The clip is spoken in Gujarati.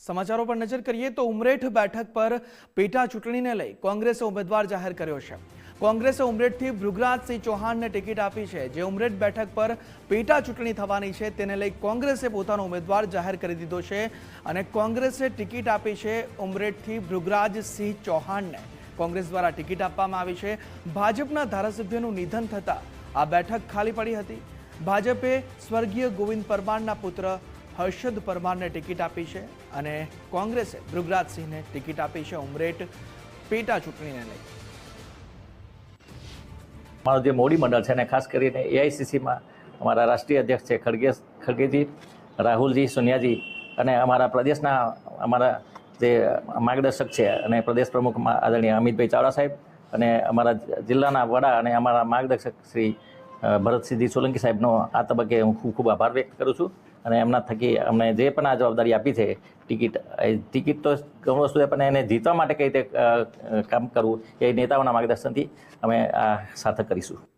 સમાચારો પર નજર કરીએ તો ઉમરેઠ બેઠક પર પેટા ચૂંટણીને લઈ કોંગ્રેસે ઉમેદવાર જાહેર કર્યો છે। કોંગ્રેસે ઉમરેઠથી ભૃગરાજસિંહ ચૌહાણને ટિકિટ આપી છે। જે ઉમરેઠ બેઠક પર પેટા ચૂંટણી થવાની છે તેને લઈ કોંગ્રેસે પોતાનો ઉમેદવાર જાહેર કરી દીધો છે અને કોંગ્રેસે ટિકિટ આપી છે ઉમરેઠથી ભૃગરાજસિંહ ચૌહાણને। કોંગ્રેસ દ્વારા ટિકિટ આપવામાં આવી છે। ભાજપના ધારાસભ્યનું નિધન થતાં આ બેઠક ખાલી પડી હતી। ભાજપે સ્વર્ગીય ગોવિંદ પરમારના પુત્ર હર્ષદ પરમારને ટિકિટ આપી છે અને કોંગ્રેસે ભૃગરાજસિંહને ટિકિટ આપી છે ઉમરેઠ પેટા ચૂંટણીને લઈ। અમારું જે મોડી મંડળ છે ને ખાસ કરીને એઆઈસીસીમાં અમારા રાષ્ટ્રીય અધ્યક્ષ છે ખડગેજી, રાહુલજી, સોનિયાજી અને અમારા પ્રદેશના અમારા જે માર્ગદર્શક છે અને પ્રદેશ પ્રમુખ આદરણીય અમિતભાઈ ચાવડા સાહેબ અને અમારા જિલ્લાના વડા અને અમારા માર્ગદર્શક શ્રી ભરતસિંહજી સોલંકી સાહેબનો આ તબક્કે હું ખૂબ ખૂબ આભાર વ્યક્ત કરું છું અને એમના થકી અમને જે પણ આ જવાબદારી આપી છે ટિકિટ તો ઘણું વસ્તુ છે પણ એને જીતવા માટે કઈ રીતે કામ કરવું એ નેતાઓના માર્ગદર્શનથી અમે આ સાર્થક કરીશું।